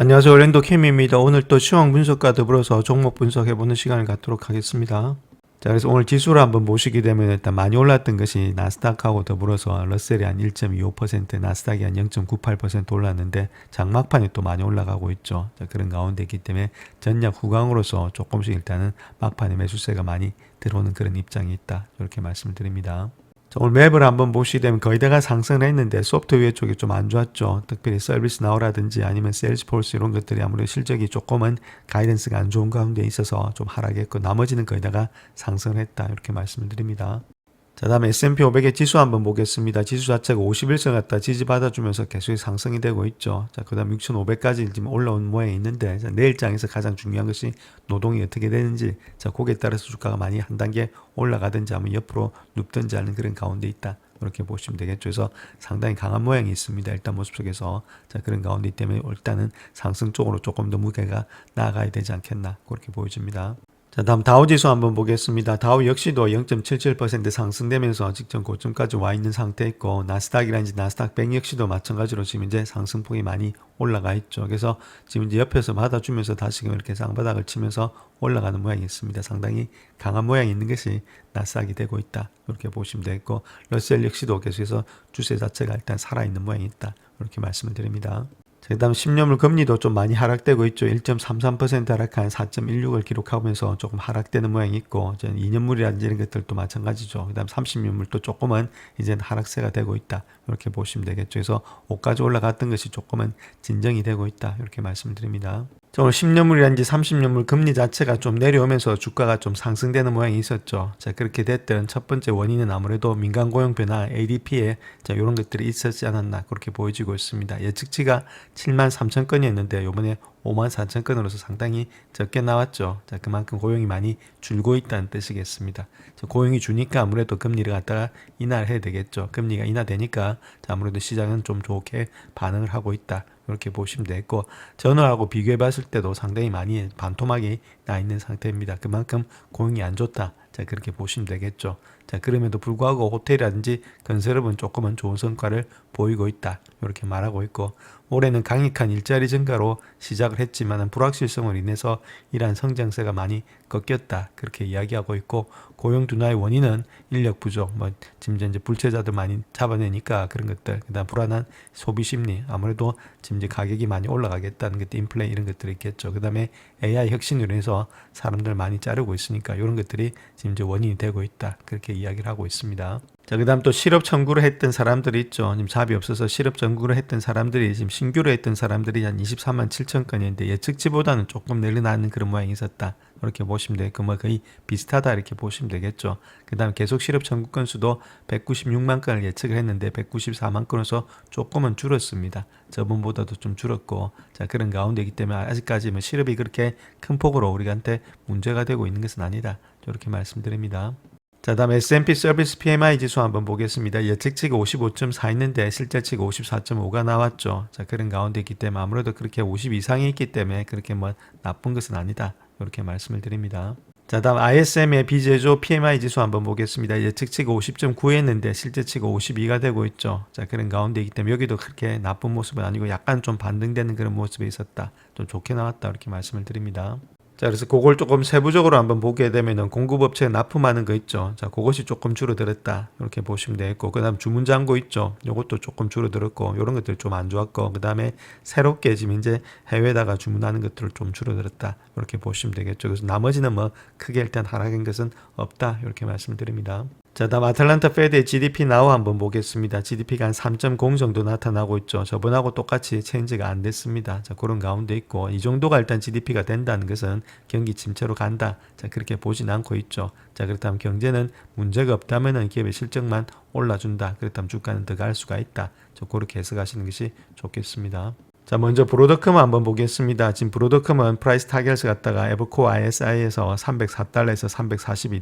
안녕하세요. orlando 캠입니다. 오늘 또 시황 분석과 더불어서 종목 분석해보는 시간을 갖도록 하겠습니다. 자, 그래서 오늘 지수를 한번 보시게 되면 일단 많이 올랐던 것이 나스닥하고 더불어서 러셀이 한 1.25%, 나스닥이 한 0.98% 올랐는데 장막판이 또 많이 올라가고 있죠. 자, 그런 가운데 있기 때문에 전략 후강으로서 조금씩 일단은 막판에 매수세가 많이 들어오는 그런 입장이 있다. 이렇게 말씀을 드립니다. 오늘 맵을 한번 보시게 되면 거의 다가 상승을 했는데 소프트웨어 쪽이 좀 안 좋았죠. 특별히 서비스 나우라든지 아니면 세일즈포스 이런 것들이 아무래도 실적이 조금은 가이던스가 안 좋은 가운데 있어서 좀 하락했고 나머지는 거의 다가 상승을 했다. 이렇게 말씀을 드립니다. 자, 다음에 S&P 500의 지수 한번 보겠습니다. 지수 자체가 51선 갖다 지지받아주면서 계속 상승이 되고 있죠. 자, 그 다음 6,500까지 지금 올라온 모양이 있는데, 자, 내일장에서 가장 중요한 것이 노동이 어떻게 되는지, 자, 거기에 따라서 주가가 많이 한 단계 올라가든지 하면 옆으로 눕든지 하는 그런 가운데 있다. 이렇게 보시면 되겠죠. 그래서 상당히 강한 모양이 있습니다. 일단 모습 속에서. 자, 그런 가운데 때문에 일단은 상승 쪽으로 조금 더 무게가 나아가야 되지 않겠나. 그렇게 보여집니다. 자, 다음 다우지수 한번 보겠습니다. 다우 역시도 0.77% 상승되면서 직전 고점까지 와 있는 상태 있고 나스닥이라든지 나스닥 100 역시도 마찬가지로 지금 이제 상승폭이 많이 올라가 있죠. 그래서 지금 이제 옆에서 받아주면서 다시금 이렇게 쌍바닥을 치면서 올라가는 모양이 있습니다. 상당히 강한 모양이 있는 것이 나스닥이 되고 있다. 이렇게 보시면 되겠고 러셀 역시도 계속해서 주세 자체가 일단 살아있는 모양이 있다. 이렇게 말씀을 드립니다. 그 다음 10년물 금리도 좀 많이 하락되고 있죠. 1.33% 하락한 4.16을 기록하면서 조금 하락되는 모양이 있고 2년물이라든지 이런 것들도 마찬가지죠. 그 다음 30년물도 조금은 이제 하락세가 되고 있다. 이렇게 보시면 되겠죠. 그래서 5까지 올라갔던 것이 조금은 진정이 되고 있다. 이렇게 말씀드립니다. 오늘 10년물이라든지 30년물 금리 자체가 좀 내려오면서 주가가 좀 상승되는 모양이 있었죠. 자, 그렇게 됐던 첫 번째 원인은 아무래도 민간 고용 변화, ADP에 이런 것들이 있었지 않았나 그렇게 보여지고 있습니다. 예측치가 7만 3천 건이었는데 이번에 5만 4천 건으로서 상당히 적게 나왔죠. 자, 그만큼 고용이 많이 줄고 있다는 뜻이겠습니다. 고용이 주니까 아무래도 금리를 갖다가 인하를 해야 되겠죠. 금리가 인하되니까 아무래도 시장은 좀 좋게 반응을 하고 있다. 이렇게 보시면 되겠고 전월하고 비교해 봤을 때도 상당히 많이 반토막이 나 있는 상태입니다. 그만큼 고용이 안 좋다. 자, 그렇게 보시면 되겠죠. 자, 그럼에도 불구하고 호텔이라든지 건설업은 조금은 좋은 성과를 보이고 있다. 이렇게 말하고 있고 올해는 강력한 일자리 증가로 시작을 했지만 불확실성으로 인해서 이러한 성장세가 많이 꺾였다. 그렇게 이야기하고 있고 고용 둔화의 원인은 인력 부족, 지금 이제 불체자들 많이 잡아내니까 그런 것들, 그다음 불안한 소비 심리, 아무래도 지금 이제 가격이 많이 올라가겠다는 것들, 인플레 이런 것들이 있겠죠. 그다음에 AI 혁신으로 인해서 사람들 많이 자르고 있으니까 이런 것들이 지금 이제 원인이 되고 있다. 그렇게 이야기를 하고 있습니다. 자, 그 다음 또 실업 청구를 했던 사람들이 있죠. 지금 잡이 없어서 실업 청구를 했던 사람들이 지금 신규로 했던 사람들이 한 24만 7천 건인데 예측치보다는 조금 늘어나는 그런 모양이 있었다. 이렇게 보시면 되겠고 거의 비슷하다 이렇게 보시면 되겠죠. 그 다음 계속 실업 청구 건수도 196만 건을 예측을 했는데 194만 건으로서 조금은 줄었습니다. 저번보다도 좀 줄었고 자, 그런 가운데이기 때문에 아직까지 실업이 그렇게 큰 폭으로 우리한테 문제가 되고 있는 것은 아니다. 이렇게 말씀드립니다. 자, 다음 S&P 서비스 PMI 지수 한번 보겠습니다. 예측치가 55.4 있는데 실제치가 54.5가 나왔죠. 자, 그런 가운데 있기 때문에 아무래도 그렇게 50 이상이 있기 때문에 그렇게 나쁜 것은 아니다. 이렇게 말씀을 드립니다. 자, 다음 ISM의 비제조 PMI 지수 한번 보겠습니다. 예측치가 50.9였는데 실제치가 52가 되고 있죠. 자, 그런 가운데이기 때문에 여기도 그렇게 나쁜 모습은 아니고 약간 좀 반등되는 그런 모습이 있었다. 좀 좋게 나왔다. 이렇게 말씀을 드립니다. 자, 그래서 그걸 조금 세부적으로 한번 보게 되면은 공급업체 납품하는 거 있죠. 자, 그것이 조금 줄어들었다. 이렇게 보시면 되겠고, 그 다음 주문 잔고 있죠. 요것도 조금 줄어들었고, 이런 것들 좀 안 좋았고, 그 다음에 새롭게 지금 이제 해외에다가 주문하는 것들을 좀 줄어들었다. 이렇게 보시면 되겠죠. 그래서 나머지는 크게 일단 하락한 것은 없다. 이렇게 말씀드립니다. 자, 다음 아틀란타 페드의 GDP 나우 한번 보겠습니다. GDP가 한 3.0 정도 나타나고 있죠. 저번하고 똑같이 체인지가 안 됐습니다. 자, 그런 가운데 있고 이 정도가 일단 GDP가 된다는 것은 경기 침체로 간다. 자, 그렇게 보진 않고 있죠. 자, 그렇다면 경제는 문제가 없다면은 기업의 실적만 올라준다. 그렇다면 주가는 더 갈 수가 있다. 그렇게 해석하시는 것이 좋겠습니다. 자, 먼저 브로드컴 한번 보겠습니다. 지금 브로드컴은 프라이스 타겟을 갖다가 에버코어 ISI에서 304달러에서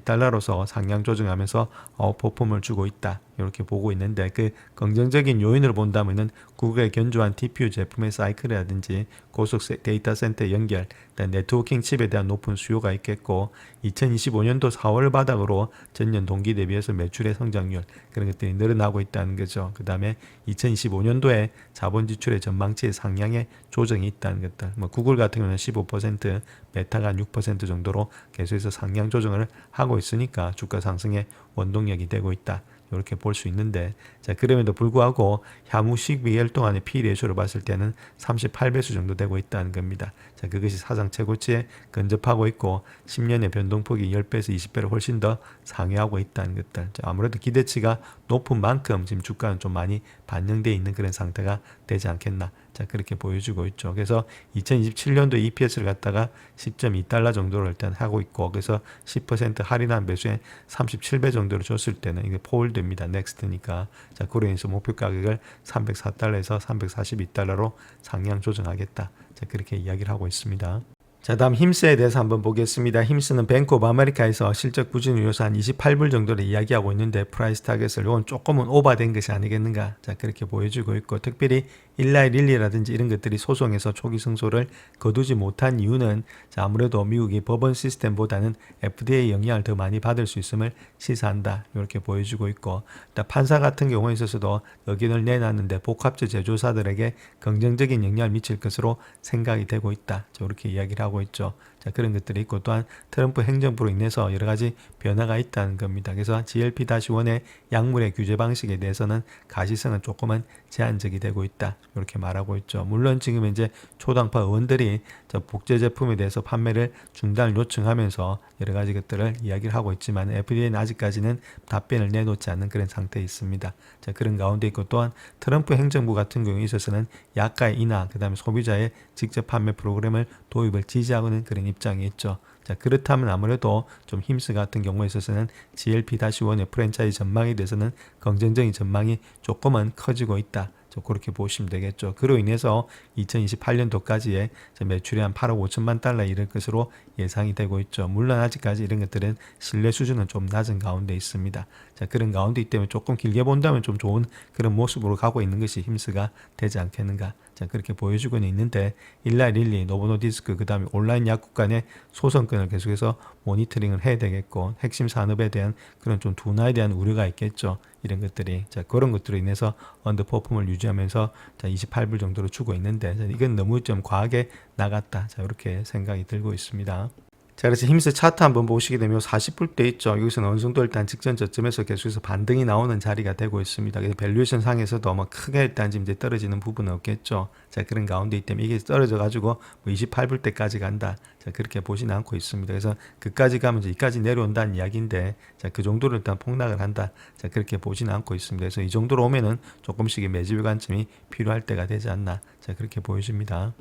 342달러로서 상향 조정하면서 아웃퍼폼을 주고 있다. 이렇게 보고 있는데 그 긍정적인 요인을 본다면은 구글의 견조한 TPU 제품의 사이클이라든지 고속 데이터 센터 연결, 네트워킹 칩에 대한 높은 수요가 있겠고 2025년도 4월 바닥으로 전년 동기 대비해서 매출의 성장률 그런 것들이 늘어나고 있다는 거죠. 그 다음에 2025년도에 자본 지출의 전망치의 상향에 조정이 있다는 것들. 뭐 구글 같은 경우는 15%, 메타가 6% 정도로 계속해서 상향 조정을 하고 있으니까 주가 상승의 원동력이 되고 있다. 이렇게 볼 수 있는데, 자, 그럼에도 불구하고 향후 12개월 동안의 P 레이쇼를 봤을 때는 38배수 정도 되고 있다는 겁니다. 자, 그것이 사상 최고치에 근접하고 있고 10년의 변동폭이 10배에서 20배를 훨씬 더 상회하고 있다는 것들. 자, 아무래도 기대치가 높은 만큼 지금 주가는 좀 많이 반영되어 있는 그런 상태가 되지 않겠나. 자, 그렇게 보여주고 있죠. 그래서 2027년도 EPS를 갖다가 10.2달러 정도로 일단 하고 있고, 그래서 10% 할인한 배수에 37배 정도로 줬을 때는 이게 포홀드입니다. 넥스트니까. 자, 그로 인해서 목표 가격을 304달러에서 342달러로 상향 조정하겠다. 자, 그렇게 이야기를 하고 있습니다. 자, 다음 힘스에 대해서 한번 보겠습니다. 힘스는 뱅크 오브 아메리카에서 실적 부진을 요소 한 28불 정도를 이야기하고 있는데 프라이스 타겟을 이건 조금은 오버된 것이 아니겠는가. 자, 그렇게 보여주고 있고, 특별히 일라이 릴리라든지 이런 것들이 소송에서 초기 승소를 거두지 못한 이유는 자, 아무래도 미국이 법원 시스템보다는 FDA 영향을 더 많이 받을 수 있음을 시사한다. 이렇게 보여주고 있고, 판사 같은 경우에 있어서도 의견을 내놨는데 복합적 제조사들에게 긍정적인 영향을 미칠 것으로 생각이 되고 있다. 자, 이렇게 이야기를 하고 있죠. 자, 그런 것들이 있고, 또한 트럼프 행정부로 인해서 여러 가지 변화가 있다는 겁니다. 그래서 GLP-1의 약물의 규제 방식에 대해서는 가시성은 조금은 제한적이 되고 있다. 이렇게 말하고 있죠. 물론 지금 이제 초당파 의원들이 저 복제 제품에 대해서 판매를 중단을 요청하면서 여러 가지 것들을 이야기를 하고 있지만 FDA는 아직까지는 답변을 내놓지 않는 그런 상태에 있습니다. 자, 그런 가운데 있고, 또한 트럼프 행정부 같은 경우에 있어서는 약가의 인하, 그 다음에 소비자의 직접 판매 프로그램을 도입을 지지하고는 그런 입장이 있죠. 자, 그렇다면 아무래도 좀 힘스 같은 경우에 있어서는 GLP-1의 프랜차이즈 전망에 대해서는 긍정적인 전망이 조금은 커지고 있다. 그렇게 보시면 되겠죠. 그로 인해서 2028년도까지의 매출이 한 8억 5천만 달러에 이를 것으로 예상이 되고 있죠. 물론 아직까지 이런 것들은 신뢰 수준은 좀 낮은 가운데 있습니다. 자, 그런 가운데 있기 때문에 조금 길게 본다면 좀 좋은 그런 모습으로 가고 있는 것이 힘스가 되지 않겠는가. 자, 그렇게 보여주고는 있는데 일라이 릴리, 노보노디스크, 그 다음에 온라인 약국 간의 소송권을 계속해서 모니터링을 해야 되겠고, 핵심 산업에 대한 그런 좀 둔화에 대한 우려가 있겠죠. 이런 것들이. 자, 그런 것들로 인해서 언더퍼폼을 유지하면서 자, 28불 정도로 주고 있는데, 자, 이건 너무 좀 과하게 나갔다. 자, 이렇게 생각이 들고 있습니다. 자, 그래서 힘스 차트 한번 보시게 되면 40불대 있죠. 여기서는 어느 정도 일단 직전 저점에서 계속해서 반등이 나오는 자리가 되고 있습니다. 그래서 밸류에이션 상에서도 뭐 크게 일단 지금 이제 떨어지는 부분은 없겠죠. 자, 그런 가운데 있기 때문에 이게 떨어져 가지고 뭐 28불대까지 간다. 자, 그렇게 보지는 않고 있습니다. 그래서 그까지 가면 이제 이까지 내려온다는 이야기인데, 자, 그 정도로 일단 폭락을 한다. 자, 그렇게 보지는 않고 있습니다. 그래서 이 정도로 오면은 조금씩의 매집 관점이 필요할 때가 되지 않나. 자, 그렇게 보여집니다.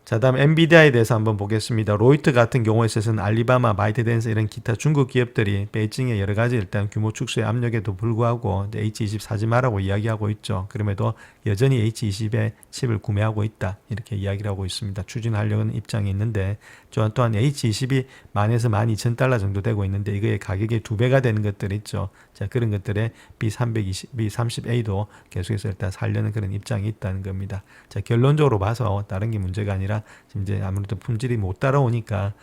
자, 다음 엔비디아에 대해서 한번 보겠습니다. 로이터 같은 경우에 있어서는 알리바마, 바이트댄스 이런 기타 중국 기업들이 베이징의 여러 가지 일단 규모 축소의 압력에도 불구하고 H20 사지 마라고 이야기하고 있죠. 그럼에도 여전히 H20의 칩을 구매하고 있다. 이렇게 이야기를 하고 있습니다. 추진하려는 입장이 있는데, 또한 H20이 10,000에서 12,000달러 정도 되고 있는데 이거의 가격이 2배가 되는 것들이 있죠. 자, 그런 것들에 B320, B30A도 계속해서 일단 살려는 그런 입장이 있다는 겁니다. 자, 결론적으로 봐서 다른 게 문제가 아니라 지금 이제 아무래도 품질이 못 따라오니까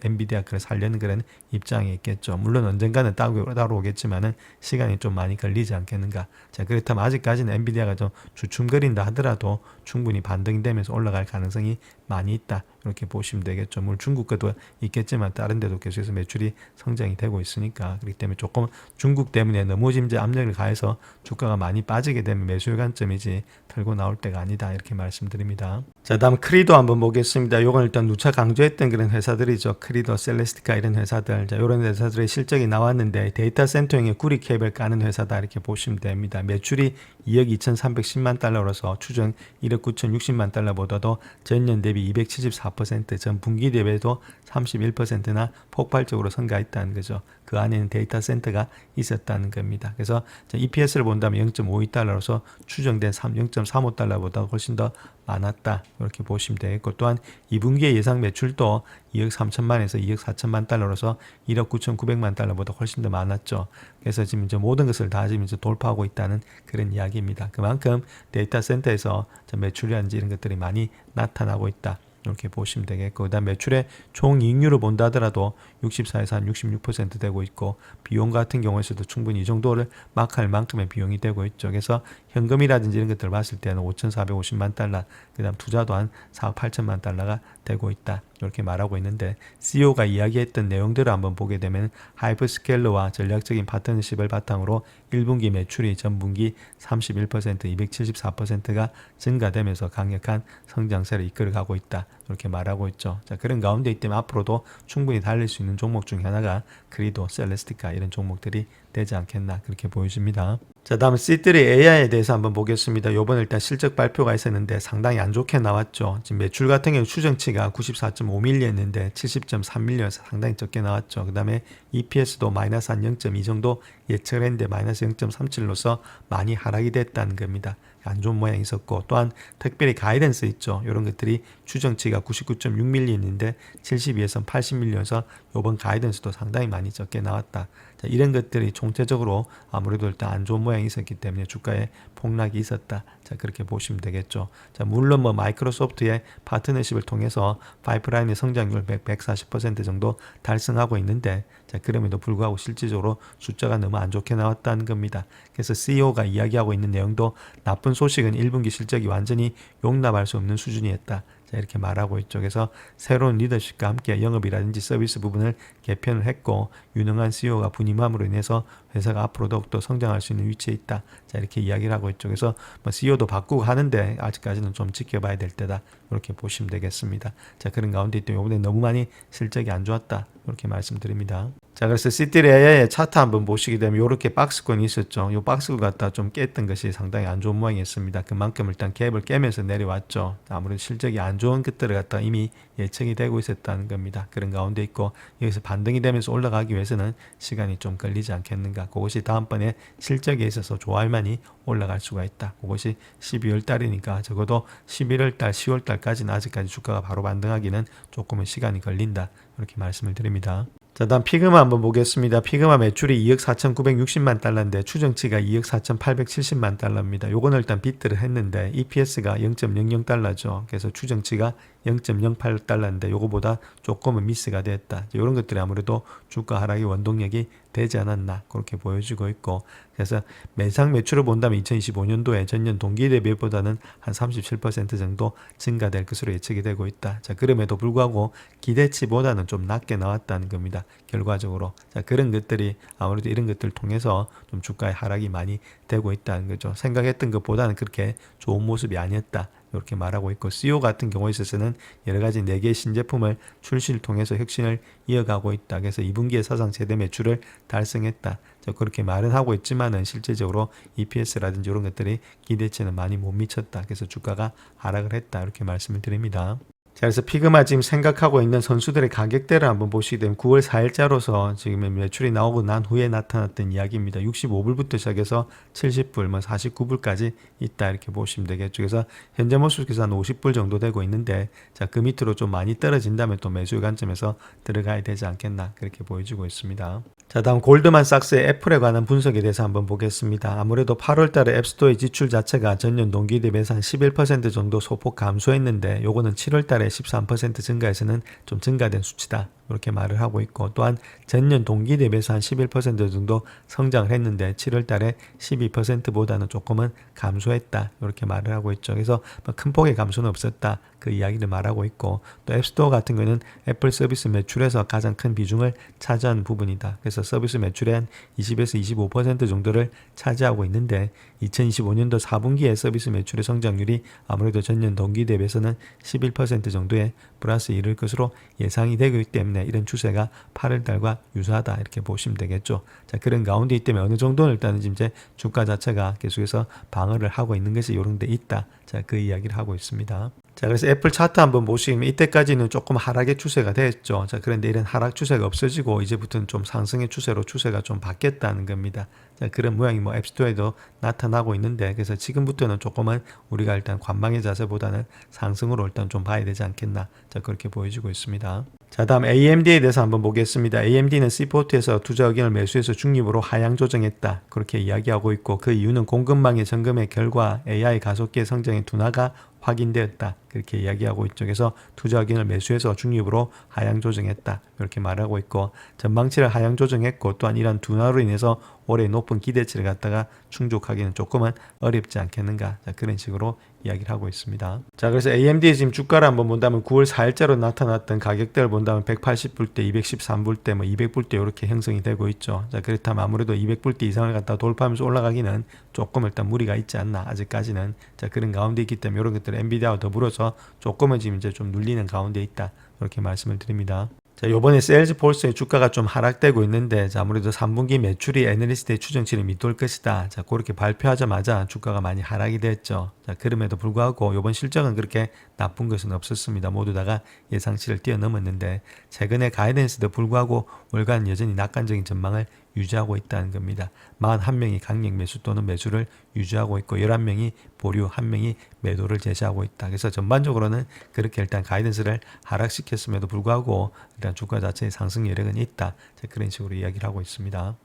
엔비디아 그걸 살려는 그런 입장이 있겠죠. 물론 언젠가는 따라오겠지만은 시간이 좀 많이 걸리지 않겠는가. 자, 그렇다면 아직까지는 엔비디아가 좀 주춤거린다 하더라도 충분히 반등이 되면서 올라갈 가능성이 많이 있다. 이렇게 보시면 되겠죠. 물론 중국 것도 있겠지만 다른 데도 계속해서 매출이 성장이 되고 있으니까, 그렇기 때문에 조금 중국 때문에 너무 지금 이제 압력을 가해서 주가가 많이 빠지게 되면 매수의 관점이지 털고 나올 때가 아니다. 이렇게 말씀드립니다. 자, 다음 크리도 한번 보겠습니다. 요건 일단 누차 강조했던 그런 회사들이죠. 크리도, 셀레스티카 이런 회사들. 자, 이런 회사들의 실적이 나왔는데 데이터 센터용의 구리 케이블 까는 회사다. 이렇게 보시면 됩니다. 매출이 2억 2,310만 달러로서 추정 1억 9,060만 달러보다도 전년 대비 274% 34%, 전 분기 대비도 31%나 폭발적으로 성장했다는 거죠. 그 안에는 데이터 센터가 있었다는 겁니다. 그래서 EPS를 본다면 0.52달러로서 추정된 0.35달러보다 훨씬 더 많았다. 이렇게 보시면 되겠고, 또한 2분기의 예상 매출도 2억 3천만에서 2억 4천만 달러로서 1억 9,900만 달러보다 훨씬 더 많았죠. 그래서 지금 이제 모든 것을 다 지금 이제 돌파하고 있다는 그런 이야기입니다. 그만큼 데이터 센터에서 매출이라든지 이런 것들이 많이 나타나고 있다. 이렇게 보시면 되겠고, 그 다음 매출의 총 이익률을 본다 하더라도 64에서 한 66% 되고 있고, 비용 같은 경우에서도 충분히 이 정도를 막 할 만큼의 비용이 되고 있죠. 그래서 현금이라든지 이런 것들을 봤을 때는 5,450만 달러, 그 다음 투자도 한 4억 8천만 달러가 되고 있다. 이렇게 말하고 있는데, CEO가 이야기했던 내용들을 한번 보게 되면 하이퍼스케일러와 전략적인 파트너십을 바탕으로 1분기 매출이 전분기 31%, 274%가 증가되면서 강력한 성장세를 이끌어가고 있다. 이렇게 말하고 있죠. 자, 그런 가운데 있다면 앞으로도 충분히 달릴 수 있는 종목 중 하나가 그리도, 셀레스티카 이런 종목들이 되지 않겠나 그렇게 보여집니다. 자, 다음 C3 AI에 대해서 한번 보겠습니다. 요번에 일단 실적 발표가 있었는데 상당히 안 좋게 나왔죠. 지금 매출 같은 경우 추정치가 94.5밀리였는데 70.3밀리여서 상당히 적게 나왔죠. 그 다음에 EPS도 마이너스 한 0.2 정도 예측을 했는데 마이너스 0.37로서 많이 하락이 됐다는 겁니다. 안 좋은 모양이 있었고, 또한 특별히 가이던스 있죠. 이런 것들이 추정치가 99.6밀리였는데 72에서 80밀리여서 요번 가이던스도 상당히 많이 적게 나왔다. 자, 이런 것들이 총체적으로 아무래도 일단 안 좋은 모양이 있었기 때문에 주가에 폭락이 있었다. 자, 그렇게 보시면 되겠죠. 자, 물론 마이크로소프트의 파트너십을 통해서 파이프라인의 성장률 140% 정도 달성하고 있는데, 자, 그럼에도 불구하고 실질적으로 숫자가 너무 안 좋게 나왔다는 겁니다. 그래서 CEO가 이야기하고 있는 내용도 나쁜 소식은 1분기 실적이 완전히 용납할 수 없는 수준이었다. 자, 이렇게 말하고 있죠. 그래서 새로운 리더십과 함께 영업이라든지 서비스 부분을 개편을 했고, 유능한 CEO가 분임함으로 인해서 회사가 앞으로 더욱더 성장할 수 있는 위치에 있다. 자, 이렇게 이야기를 하고 있죠. 그래서 CEO도 바꾸고 하는데 아직까지는 좀 지켜봐야 될 때다. 이렇게 보시면 되겠습니다. 자, 그런 가운데 있더니 이번에 너무 많이 실적이 안 좋았다. 이렇게 말씀드립니다. 자, 그래서 C3 AI의 차트 한번 보시게 되면 이렇게 박스권이 있었죠. 이 박스권 갖다 좀 깼던 것이 상당히 안 좋은 모양이었습니다. 그만큼 일단 갭을 깨면서 내려왔죠. 아무래도 실적이 안 좋은 것들을 갖다 이미 예측이 되고 있었다는 겁니다. 그런 가운데 있고, 여기서 반등이 되면서 올라가기 위해서는 시간이 좀 걸리지 않겠는가. 그것이 다음번에 실적에 있어서 좋아할 만이 올라갈 수가 있다. 그것이 12월 달이니까 적어도 11월 달, 10월 달까지는 아직까지 주가가 바로 반등하기는 조금은 시간이 걸린다. 이렇게 말씀을 드립니다. 자, 다음 피그마 한번 보겠습니다. 피그마 매출이 2억 4,960만 달러인데 추정치가 2억 4,870만 달러입니다. 요거는 일단 비트를 했는데 EPS가 0.00달러죠. 그래서 추정치가 0.08달러인데 요거보다 조금은 미스가 됐다. 이런 것들이 아무래도 주가 하락의 원동력이 되지 않았나 그렇게 보여지고 있고, 그래서 매상 매출을 본다면 2025년도에 전년 동기 대비보다는 한 37% 정도 증가될 것으로 예측이 되고 있다. 자, 그럼에도 불구하고 기대치보다는 좀 낮게 나왔다는 겁니다. 결과적으로. 자, 그런 것들이 아무래도 이런 것들을 통해서 좀 주가의 하락이 많이 되고 있다는 거죠. 생각했던 것보다는 그렇게 좋은 모습이 아니었다. 이렇게 말하고 있고, CEO 같은 경우에 있어서는 여러 가지 4개의 신제품을 출시를 통해서 혁신을 이어가고 있다. 그래서 2분기에 사상 최대 매출을 달성했다. 그렇게 말은 하고 있지만은 실제적으로 EPS라든지 이런 것들이 기대치는 많이 못 미쳤다. 그래서 주가가 하락을 했다. 이렇게 말씀을 드립니다. 자, 그래서 피그마 지금 생각하고 있는 선수들의 가격대를 한번 보시게 되면 9월 4일자로서 지금 매출이 나오고 난 후에 나타났던 이야기입니다. 65불부터 시작해서 70불, 49불까지 있다 이렇게 보시면 되겠죠. 그래서 현재 모습에서 한 50불 정도 되고 있는데, 자, 그 밑으로 좀 많이 떨어진다면 또 매수의 관점에서 들어가야 되지 않겠나 그렇게 보여지고 있습니다. 자, 다음 골드만삭스의 애플에 관한 분석에 대해서 한번 보겠습니다. 아무래도 8월달에 앱스토어의 지출 자체가 전년 동기 대비해서 한 11% 정도 소폭 감소했는데, 요거는 7월달에 13% 증가해서는 좀 증가된 수치다. 이렇게 말을 하고 있고, 또한 전년 동기 대비해서 한 11% 정도 성장을 했는데 7월 달에 12%보다는 조금은 감소했다. 이렇게 말을 하고 있죠. 그래서 큰 폭의 감소는 없었다. 그 이야기를 말하고 있고, 또 앱스토어 같은 경우는 애플 서비스 매출에서 가장 큰 비중을 차지하는 부분이다. 그래서 서비스 매출의 한 20에서 25% 정도를 차지하고 있는데, 2025년도 4분기에 서비스 매출의 성장률이 아무래도 전년 동기 대비해서는 11% 정도의 플러스에 이를 것으로 예상이 되고 있기 때문에 이런 추세가 8월달과 유사하다 이렇게 보시면 되겠죠. 자, 그런 가운데 있기 때문에 어느 정도는 일단은 지금 이제 주가 자체가 계속해서 방어를 하고 있는 것이 이런 데 있다. 자, 그 이야기를 하고 있습니다. 자, 그래서 애플 차트 한번 보시면 이때까지는 조금 하락의 추세가 됐죠. 자, 그런데 이런 하락 추세가 없어지고 이제부터는 좀 상승의 추세로 추세가 좀 바뀌었다는 겁니다. 자, 그런 모양이 뭐 앱스토어에도 나타나고 있는데, 그래서 지금부터는 조금은 우리가 일단 관망의 자세보다는 상승으로 일단 좀 봐야 되지 않겠나. 자, 그렇게 보여지고 있습니다. 자, 다음 AMD에 대해서 한번 보겠습니다. AMD는 C포트에서 투자 의견을 매수해서 중립으로 하향 조정했다. 그렇게 이야기하고 있고, 그 이유는 공급망의 점검의 결과 AI 가속기의 성장의 둔화가 확인되었다. 그렇게 이야기하고 있죠. 그래서 투자 의견을 매수해서 중립으로 하향 조정했다. 이렇게 말하고 있고, 전망치를 하향 조정했고, 또한 이런 둔화로 인해서 올해 높은 기대치를 갖다가 충족하기는 조금은 어렵지 않겠는가. 자, 그런 식으로 이야기를 하고 있습니다. 자, 그래서 AMD의 지금 주가를 한번 본다면 9월 4일자로 나타났던 가격대를 본다면 180불대, 213불대, 뭐 200불대 이렇게 형성이 되고 있죠. 자, 그렇다면 아무래도 200불대 이상을 갖다 돌파하면서 올라가기는 조금 일단 무리가 있지 않나. 아직까지는. 자, 그런 가운데 있기 때문에 이런 것들을 엔비디아와 더불어서 조금은 지금 이제 좀 눌리는 가운데 있다. 이렇게 말씀을 드립니다. 자, 요번에 세일즈포스의 주가가 좀 하락되고 있는데, 자, 아무래도 3분기 매출이 애널리스트의 추정치를 밑돌 것이다. 자, 그렇게 발표하자마자 주가가 많이 하락이 됐죠. 자, 그럼에도 불구하고 요번 실적은 그렇게 나쁜 것은 없었습니다. 모두 다가 예상치를 뛰어넘었는데, 최근에 가이던스도 불구하고 월간 여전히 낙관적인 전망을 유지하고 있다는 겁니다. 41명이 강력 매수 또는 매수를 유지하고 있고 11명이 보류, 1명이 매도를 제시하고 있다. 그래서 전반적으로는 그렇게 일단 가이던스를 하락시켰음에도 불구하고 일단 주가 자체의 상승 여력은 있다. 그런 식으로 이야기를 하고 있습니다.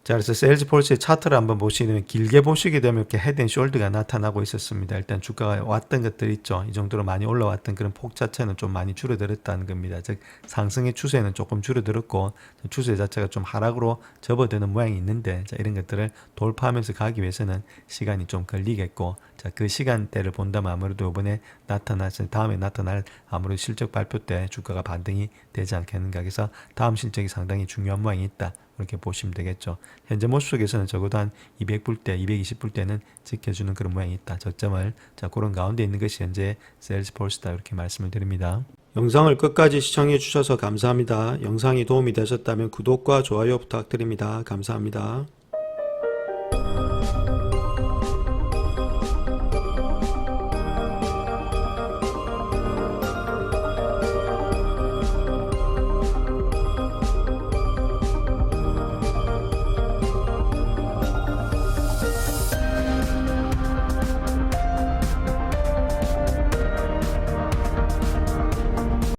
자, 그래서 세일즈포스의 차트를 한번 보시면 길게 보시게 되면 이렇게 헤드앤숄더가 나타나고 있었습니다. 일단 주가가 왔던 것들 있죠. 이 정도로 많이 올라왔던 그런 폭 자체는 좀 많이 줄어들었다는 겁니다. 즉 상승의 추세는 조금 줄어들었고 추세 자체가 좀 하락으로 접어드는 모양이 있는데, 자, 이런 것들을 돌파하면서 가기 위해서는 시간이 좀 걸리겠고, 자, 그 시간대를 본다면 아무래도 이번에 다음에 나타날 아무래도 실적 발표 때 주가가 반등이 되지 않겠는가. 그래서 다음 실적이 상당히 중요한 모양이 있다. 그렇게 보시면 되겠죠. 현재 모습 속에서는 적어도 한 200불대, 220불대는 지켜주는 그런 모양이 있다. 저점을. 자, 그런 가운데 있는 것이 현재 세일즈포스다. 이렇게 말씀을 드립니다. 영상을 끝까지 시청해 주셔서 감사합니다. 영상이 도움이 되셨다면 구독과 좋아요 부탁드립니다. 감사합니다.